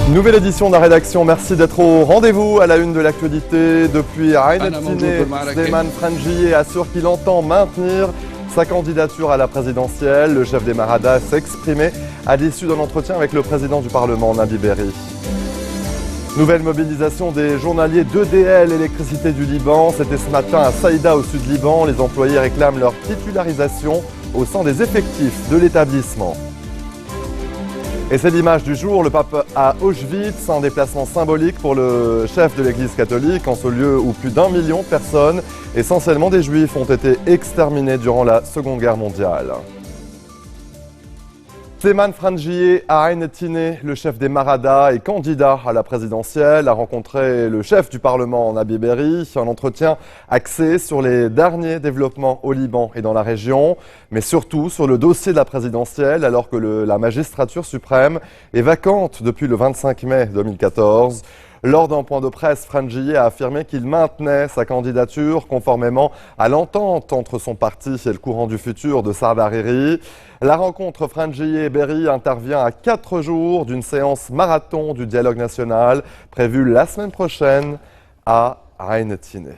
Nouvelle édition de la rédaction, merci d'être au rendez-vous à la une de l'actualité. Depuis Aynettineh, Slimane Frangieh assure qu'il entend maintenir sa candidature à la présidentielle. Le chef des Maradas s'est exprimé à l'issue d'un entretien avec le président du Parlement, Nabi Berri. Nouvelle mobilisation des journaliers d'EDL, électricité du Liban. C'était ce matin à Saïda au sud Liban. Les employés réclament leur titularisation au sein des effectifs de l'établissement. Et c'est l'image du jour, le pape à Auschwitz, un déplacement symbolique pour le chef de l'église catholique, en ce lieu où plus d'1 million de personnes, essentiellement des juifs, ont été exterminés durant la Seconde Guerre mondiale. Slimane Frangieh à Aynettineh, le chef des Maradas et candidat à la présidentielle, a rencontré le chef du Parlement, Nabi Berri, un entretien axé sur les derniers développements au Liban et dans la région, mais surtout sur le dossier de la présidentielle, alors que la magistrature suprême est vacante depuis le 25 mai 2014. Lors d'un point de presse, Frangieh a affirmé qu'il maintenait sa candidature conformément à l'entente entre son parti et le courant du futur de Saad Hariri. La rencontre Frangieh-Berri intervient à 4 jours d'une séance marathon du dialogue national prévue la semaine prochaine à Aynettineh.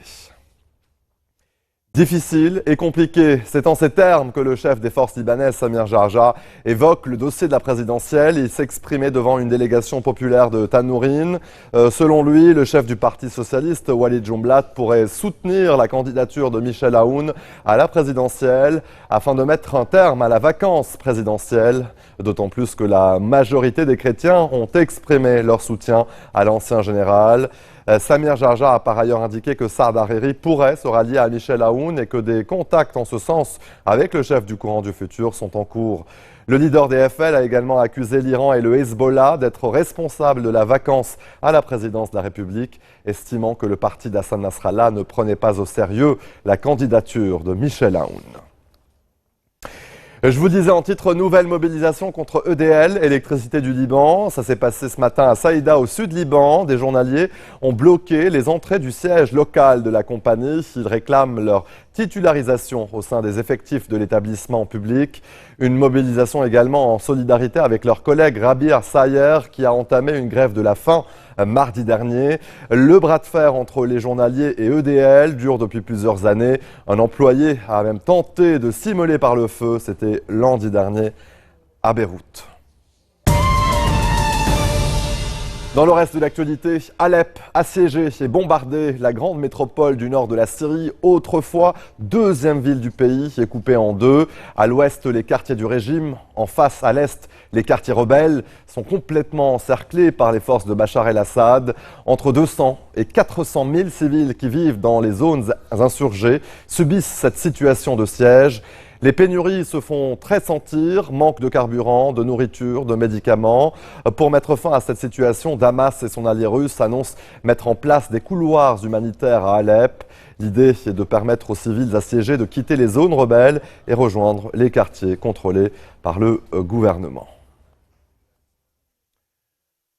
Difficile et compliqué, c'est en ces termes que le chef des forces libanaises, Samir Jarja, évoque le dossier de la présidentielle. Il s'exprimait devant une délégation populaire de Tanourine. Selon lui, le chef du Parti socialiste, Walid Jumblat, pourrait soutenir la candidature de Michel Aoun à la présidentielle afin de mettre un terme à la vacance présidentielle. D'autant plus que la majorité des chrétiens ont exprimé leur soutien à l'ancien général. Samir Jarja a par ailleurs indiqué que Saad Hariri pourrait se rallier à Michel Aoun et que des contacts en ce sens avec le chef du courant du futur sont en cours. Le leader des FL a également accusé l'Iran et le Hezbollah d'être responsables de la vacance à la présidence de la République, estimant que le parti d'Hassan Nasrallah ne prenait pas au sérieux la candidature de Michel Aoun. Je vous disais en titre, nouvelle mobilisation contre EDL, électricité du Liban. Ça s'est passé ce matin à Saïda, au sud Liban. Des journaliers ont bloqué les entrées du siège local de la compagnie. Ils réclament leur titularisation au sein des effectifs de l'établissement public. Une mobilisation également en solidarité avec leur collègue Rabir Sayer qui a entamé une grève de la faim mardi dernier. Le bras de fer entre les journaliers et EDL dure depuis plusieurs années. Un employé a même tenté de s'immoler par le feu. C'était lundi dernier à Beyrouth. Dans le reste de l'actualité, Alep, assiégée et bombardée, la grande métropole du nord de la Syrie, autrefois deuxième ville du pays, est coupée en deux. À l'ouest, les quartiers du régime, en face à l'est, les quartiers rebelles sont complètement encerclés par les forces de Bachar el-Assad. Entre 200 et 400 000 civils qui vivent dans les zones insurgées subissent cette situation de siège. Les pénuries se font très sentir, manque de carburant, de nourriture, de médicaments. Pour mettre fin à cette situation, Damas et son allié russe annoncent mettre en place des couloirs humanitaires à Alep. L'idée est de permettre aux civils assiégés de quitter les zones rebelles et rejoindre les quartiers contrôlés par le gouvernement.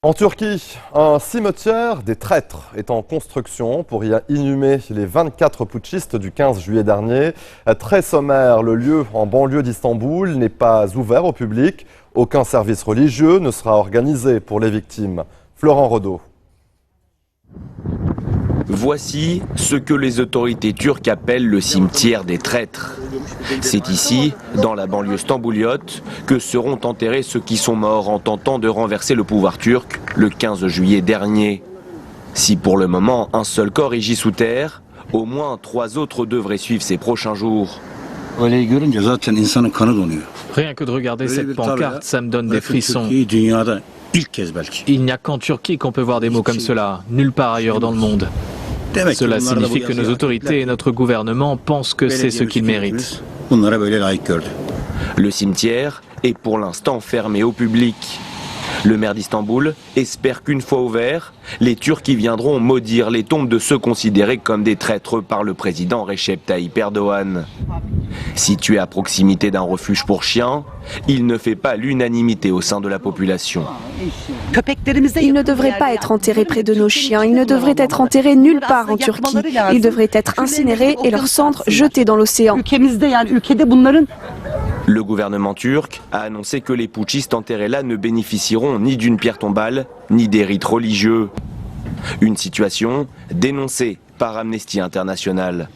En Turquie, un cimetière des traîtres est en construction pour y inhumer les 24 putschistes du 15 juillet dernier. Très sommaire, le lieu en banlieue d'Istanbul n'est pas ouvert au public. Aucun service religieux ne sera organisé pour les victimes. Florent Renaud. Voici ce que les autorités turques appellent le cimetière des traîtres. C'est ici, dans la banlieue stambouliote, que seront enterrés ceux qui sont morts en tentant de renverser le pouvoir turc le 15 juillet dernier. Si pour le moment un seul corps y gît sous terre, au moins 3 autres devraient suivre ces prochains jours. Rien que de regarder cette pancarte, ça me donne des frissons. Il n'y a qu'en Turquie qu'on peut voir des mots comme cela, nulle part ailleurs dans le monde. Cela signifie que nos autorités et notre gouvernement pensent que c'est ce qu'ils méritent. Le cimetière est pour l'instant fermé au public. Le maire d'Istanbul espère qu'une fois ouvert, les Turcs y viendront maudire les tombes de ceux considérés comme des traîtres par le président Recep Tayyip Erdogan. Situé à proximité d'un refuge pour chiens, il ne fait pas l'unanimité au sein de la population. Ils ne devraient pas être enterrés près de nos chiens, ils ne devraient être enterrés nulle part en Turquie. Ils devraient être incinérés et leurs cendres jetées dans l'océan. Le gouvernement turc a annoncé que les putschistes enterrés là ne bénéficieront ni d'une pierre tombale, ni des rites religieux. Une situation dénoncée par Amnesty International.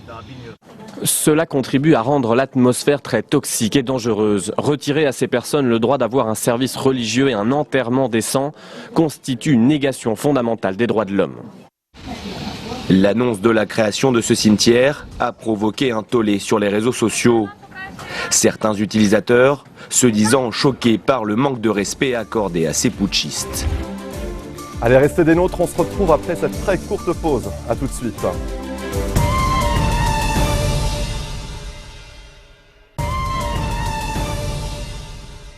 Cela contribue à rendre l'atmosphère très toxique et dangereuse. Retirer à ces personnes le droit d'avoir un service religieux et un enterrement décent constitue une négation fondamentale des droits de l'homme. L'annonce de la création de ce cimetière a provoqué un tollé sur les réseaux sociaux. Certains utilisateurs se disant choqués par le manque de respect accordé à ces putschistes. Allez, restez des nôtres, on se retrouve après cette très courte pause. A tout de suite.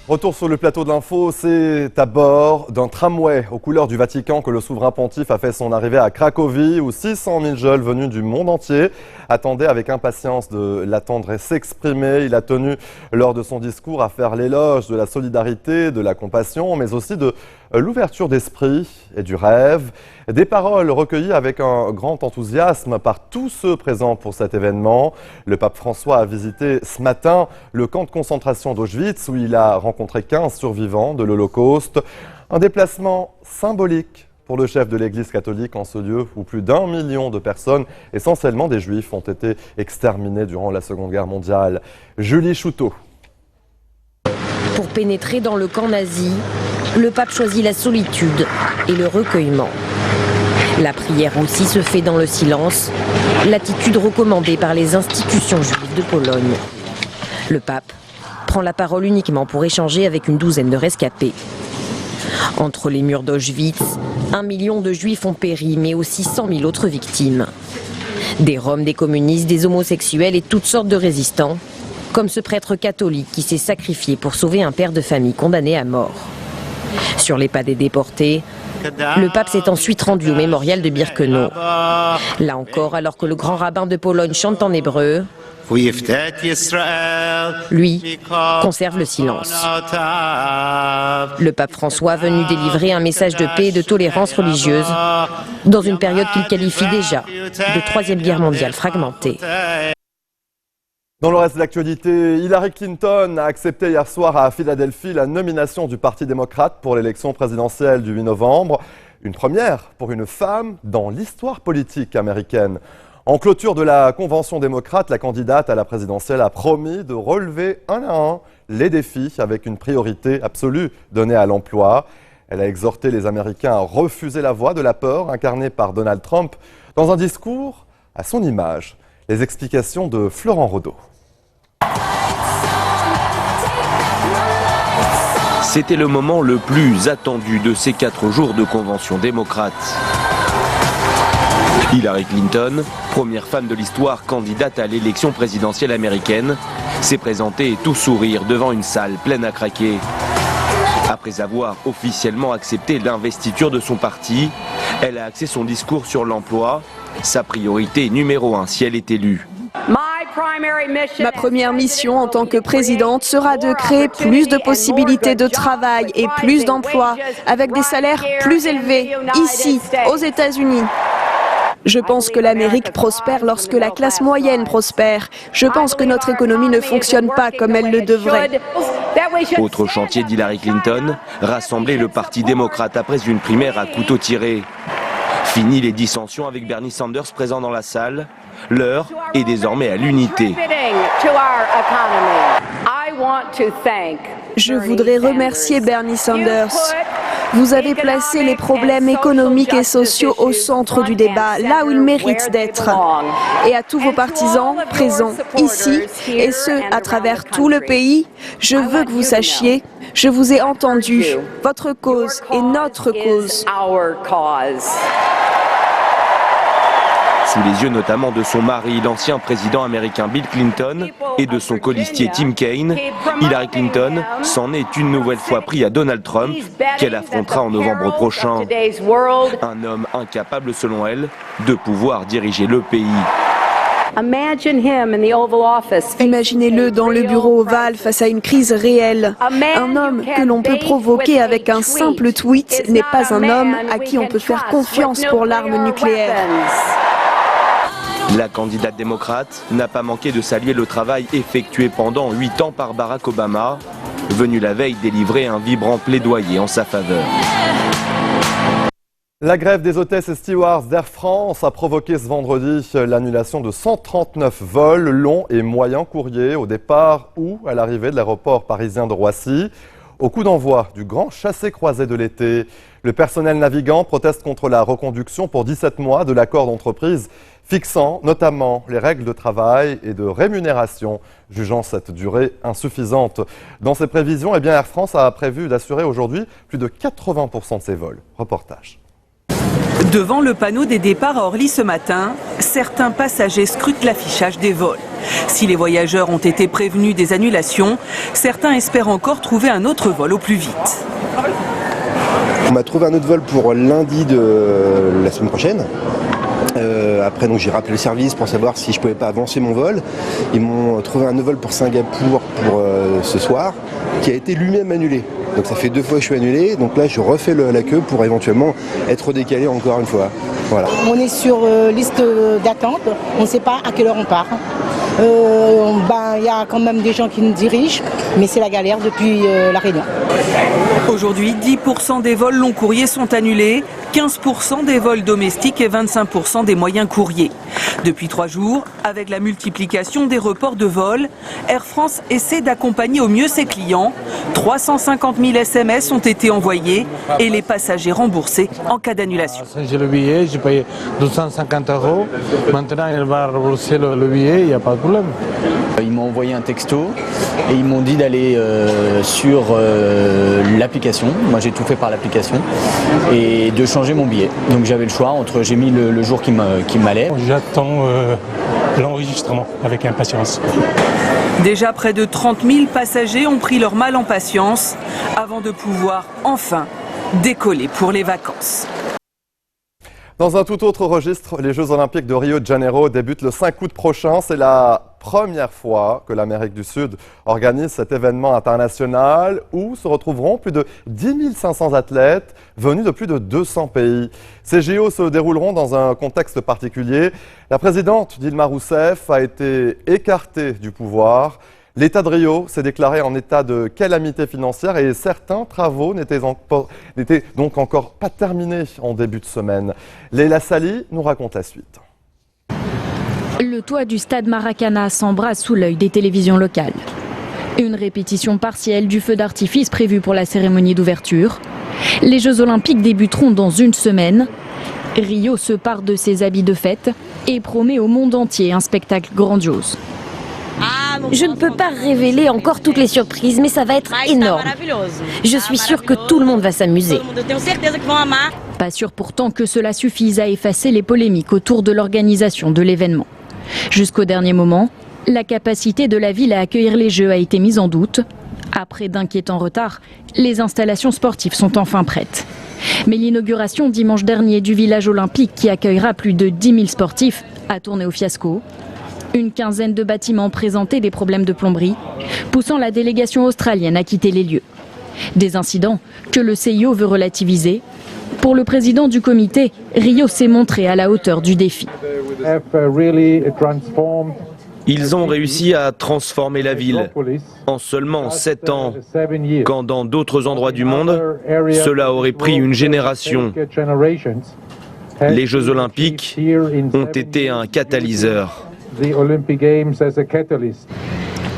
Retour sur le plateau de l'info, c'est à bord d'un tramway aux couleurs du Vatican que le souverain pontife a fait son arrivée à Cracovie, où 600 000 jeunes venus du monde entier attendaient avec impatience de l'attendre et s'exprimer. Il a tenu lors de son discours à faire l'éloge de la solidarité, de la compassion, mais aussi de l'ouverture d'esprit et du rêve. Des paroles recueillies avec un grand enthousiasme par tous ceux présents pour cet événement. Le pape François a visité ce matin le camp de concentration d'Auschwitz où il a rencontré 15 survivants de l'Holocauste. Un déplacement symbolique pour le chef de l'Église catholique en ce lieu où plus d'1 million de personnes, essentiellement des Juifs, ont été exterminés durant la Seconde Guerre mondiale. Julie Chouteau. Pour pénétrer dans le camp nazi, le pape choisit la solitude et le recueillement. La prière aussi se fait dans le silence, l'attitude recommandée par les institutions juives de Pologne. Le pape prend la parole uniquement pour échanger avec une douzaine de rescapés. Entre les murs d'Auschwitz, 1 million de juifs ont péri, mais aussi 100 000 autres victimes. Des Roms, des communistes, des homosexuels et toutes sortes de résistants, comme ce prêtre catholique qui s'est sacrifié pour sauver un père de famille condamné à mort. Sur les pas des déportés, le pape s'est ensuite rendu au mémorial de Birkenau. Là encore, alors que le grand rabbin de Pologne chante en hébreu, lui conserve le silence. Le pape François venu délivrer un message de paix et de tolérance religieuse dans une période qu'il qualifie déjà de Troisième Guerre mondiale fragmentée. Dans le reste de l'actualité, Hillary Clinton a accepté hier soir à Philadelphie la nomination du Parti démocrate pour l'élection présidentielle du 8 novembre. Une première pour une femme dans l'histoire politique américaine. En clôture de la convention démocrate, la candidate à la présidentielle a promis de relever un à un les défis avec une priorité absolue donnée à l'emploi. Elle a exhorté les Américains à refuser la voie de la peur incarnée par Donald Trump dans un discours à son image. Les explications de Florent Rodeau. C'était le moment le plus attendu de ces 4 jours de convention démocrate. Hillary Clinton, première femme de l'histoire candidate à l'élection présidentielle américaine, s'est présentée tout sourire devant une salle pleine à craquer. Après avoir officiellement accepté l'investiture de son parti, elle a axé son discours sur l'emploi, sa priorité numéro 1 si elle est élue. Ma première mission en tant que présidente sera de créer plus de possibilités de travail et plus d'emplois avec des salaires plus élevés ici, aux États-Unis. Je pense que l'Amérique prospère lorsque la classe moyenne prospère. Je pense que notre économie ne fonctionne pas comme elle le devrait. Autre chantier d'Hillary Clinton, rassembler le Parti démocrate après une primaire à couteau tiré. Fini les dissensions avec Bernie Sanders présent dans la salle. L'heure est désormais à l'unité. Je voudrais remercier Bernie Sanders. Vous avez placé les problèmes économiques et sociaux au centre du débat, là où ils méritent d'être. Et à tous vos partisans présents ici, et ceux à travers tout le pays, je veux que vous sachiez, je vous ai entendu. Votre cause est notre cause. Sous les yeux notamment de son mari, l'ancien président américain Bill Clinton, et de son colistier Tim Kaine, Hillary Clinton s'en est une nouvelle fois pris à Donald Trump, qu'elle affrontera en novembre prochain. Un homme incapable, selon elle, de pouvoir diriger le pays. Imaginez-le dans le bureau ovale face à une crise réelle. Un homme que l'on peut provoquer avec un simple tweet n'est pas un homme à qui on peut faire confiance pour l'arme nucléaire. La candidate démocrate n'a pas manqué de saluer le travail effectué pendant 8 ans par Barack Obama, venu la veille délivrer un vibrant plaidoyer en sa faveur. La grève des hôtesses et stewards d'Air France a provoqué ce vendredi l'annulation de 139 vols longs et moyens courriers au départ ou à l'arrivée de l'aéroport parisien de Roissy. Au coup d'envoi du grand chassé-croisé de l'été, le personnel navigant proteste contre la reconduction pour 17 mois de l'accord d'entreprise fixant notamment les règles de travail et de rémunération, jugeant cette durée insuffisante. Dans ses prévisions, Air France a prévu d'assurer aujourd'hui plus de 80% de ses vols. Reportage. Devant le panneau des départs à Orly ce matin, certains passagers scrutent l'affichage des vols. Si les voyageurs ont été prévenus des annulations, certains espèrent encore trouver un autre vol au plus vite. On m'a trouvé un autre vol pour lundi de la semaine prochaine. Après, donc, j'ai rappelé le service pour savoir si je pouvais pas avancer mon vol. Ils m'ont trouvé un autre vol pour Singapour pour ce soir, qui a été lui-même annulé. Donc ça fait 2 fois que je suis annulé, donc là je refais la queue pour éventuellement être décalé encore une fois. Voilà. On est sur liste d'attente, on ne sait pas à quelle heure on part. Il y a quand même des gens qui nous dirigent, mais c'est la galère depuis la Réunion. Aujourd'hui, 10% des vols long courriers sont annulés, 15% des vols domestiques et 25% des moyens courriers. Depuis 3 jours, avec la multiplication des reports de vols, Air France essaie d'accompagner au mieux ses clients. 350 000 SMS ont été envoyés et les passagers remboursés en cas d'annulation. J'ai le billet, j'ai payé 250 €. Maintenant, il va rembourser le billet, il n'y a pas de problème. Ils m'ont envoyé un texto et ils m'ont dit d'aller sur l'application. Moi, j'ai tout fait par l'application et de changer mon billet. Donc j'avais le choix entre, j'ai mis le jour qui m'allait. J'attends l'enregistrement avec impatience. Déjà près de 30 000 passagers ont pris leur mal en patience avant de pouvoir enfin décoller pour les vacances. Dans un tout autre registre, les Jeux Olympiques de Rio de Janeiro débutent le 5 août prochain. C'est la première fois que l'Amérique du Sud organise cet événement international où se retrouveront plus de 10 500 athlètes venus de plus de 200 pays. Ces JO se dérouleront dans un contexte particulier. La présidente Dilma Rousseff a été écartée du pouvoir. L'État de Rio s'est déclaré en état de calamité financière et certains travaux n'étaient donc encore pas terminés en début de semaine. Leila Sali nous raconte la suite. Le toit du stade Maracana s'embrase sous l'œil des télévisions locales. Une répétition partielle du feu d'artifice prévu pour la cérémonie d'ouverture. Les Jeux Olympiques débuteront dans une semaine. Rio se part de ses habits de fête et promet au monde entier un spectacle grandiose. Je ne peux pas révéler encore toutes les surprises, mais ça va être énorme. Je suis sûre que tout le monde va s'amuser. Pas sûr pourtant que cela suffise à effacer les polémiques autour de l'organisation de l'événement. Jusqu'au dernier moment, la capacité de la ville à accueillir les Jeux a été mise en doute. Après d'inquiétants retards, les installations sportives sont enfin prêtes. Mais l'inauguration dimanche dernier du village olympique qui accueillera plus de 10 000 sportifs a tourné au fiasco. Une quinzaine de bâtiments présentaient des problèmes de plomberie, poussant la délégation australienne à quitter les lieux. Des incidents que le CIO veut relativiser. Pour le président du comité, Rio s'est montré à la hauteur du défi. Ils ont réussi à transformer la ville en seulement 7 ans, quand dans d'autres endroits du monde, cela aurait pris une génération. Les Jeux Olympiques ont été un catalyseur.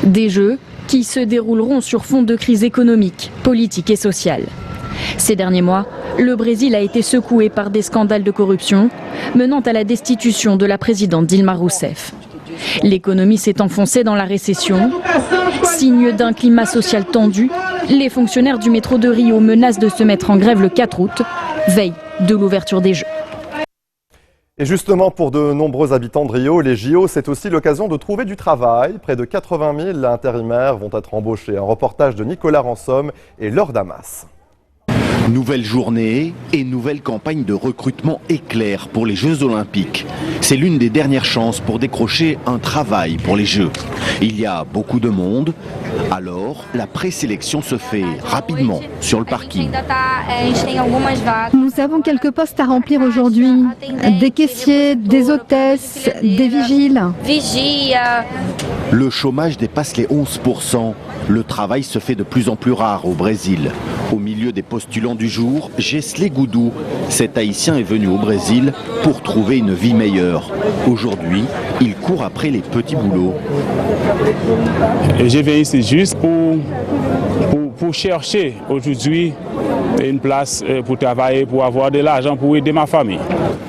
Des Jeux qui se dérouleront sur fond de crise économique, politique et sociale. Ces derniers mois, le Brésil a été secoué par des scandales de corruption, menant à la destitution de la présidente Dilma Rousseff. L'économie s'est enfoncée dans la récession. Signe d'un climat social tendu, les fonctionnaires du métro de Rio menacent de se mettre en grève le 4 août, veille de l'ouverture des Jeux. Et justement, pour de nombreux habitants de Rio, les JO, c'est aussi l'occasion de trouver du travail. Près de 80 000 intérimaires vont être embauchés. Un reportage de Nicolas Ransom et Laure Damas. Nouvelle journée et nouvelle campagne de recrutement éclair pour les Jeux Olympiques. C'est l'une des dernières chances pour décrocher un travail pour les Jeux. Il y a beaucoup de monde, alors la présélection se fait rapidement sur le parking. Nous avons quelques postes à remplir aujourd'hui. Des caissiers, des hôtesses, des vigiles. Le chômage dépasse les 11%. Le travail se fait de plus en plus rare au Brésil. Au milieu des postulants du jour, Gesley Goudou. Cet Haïtien est venu au Brésil pour trouver une vie meilleure. Aujourd'hui, il court après les petits boulots. Je viens ici juste pour chercher aujourd'hui une place pour travailler, pour avoir de l'argent pour aider ma famille.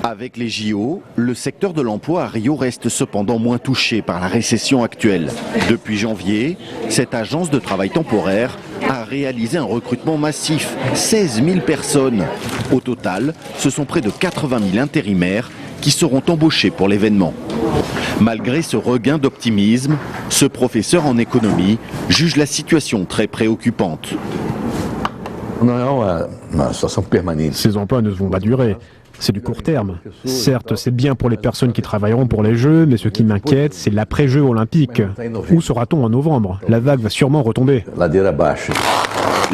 Avec les JO, le secteur de l'emploi à Rio reste cependant moins touché par la récession actuelle. Depuis janvier, cette agence de travail temporaire a réalisé un recrutement massif, 16 000 personnes. Au total, ce sont près de 80 000 intérimaires qui seront embauchés pour l'événement. Malgré ce regain d'optimisme, ce professeur en économie juge la situation très préoccupante. Ces emplois ne vont pas durer. C'est du court terme. Certes, c'est bien pour les personnes qui travailleront pour les Jeux, mais ce qui m'inquiète, c'est l'après-Jeux olympiques. Où sera-t-on en novembre? La vague va sûrement retomber.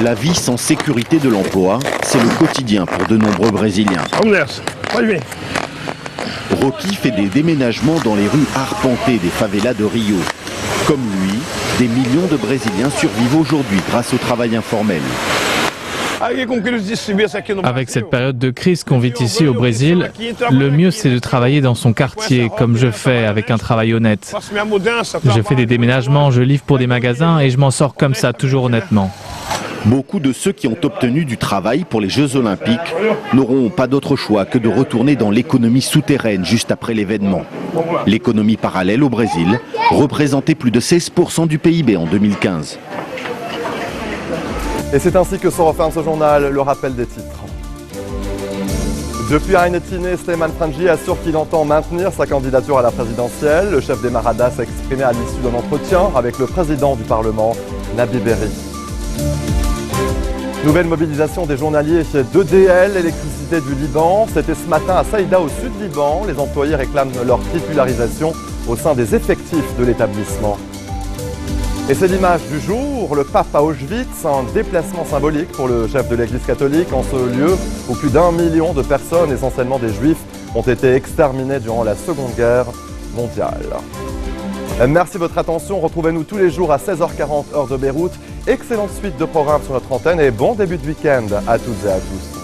La vie sans sécurité de l'emploi, c'est le quotidien pour de nombreux Brésiliens. Rocky fait des déménagements dans les rues arpentées des favelas de Rio. Comme lui, des millions de Brésiliens survivent aujourd'hui grâce au travail informel. Avec cette période de crise qu'on vit ici au Brésil, le mieux c'est de travailler dans son quartier, comme je fais, avec un travail honnête. Je fais des déménagements, je livre pour des magasins et je m'en sors comme ça, toujours honnêtement. Beaucoup de ceux qui ont obtenu du travail pour les Jeux Olympiques n'auront pas d'autre choix que de retourner dans l'économie souterraine juste après l'événement. L'économie parallèle au Brésil représentait plus de 16% du PIB en 2015. Et c'est ainsi que se referme ce journal, le rappel des titres. Depuis Hainetine, Stéphane Frangi assure qu'il entend maintenir sa candidature à la présidentielle. Le chef des Maradas s'est exprimé à l'issue d'un entretien avec le président du Parlement, Nabi Berri. Nouvelle mobilisation des journaliers d'EDL, l'électricité du Liban. C'était ce matin à Saïda, au sud Liban. Les employés réclament leur titularisation au sein des effectifs de l'établissement. Et c'est l'image du jour, le pape à Auschwitz, un déplacement symbolique pour le chef de l'Église catholique en ce lieu où plus d'1 million de personnes, essentiellement des Juifs, ont été exterminés durant la Seconde Guerre mondiale. Merci de votre attention, retrouvez-nous tous les jours à 16h40 heure de Beyrouth. Excellente suite de programmes sur notre antenne et bon début de week-end à toutes et à tous.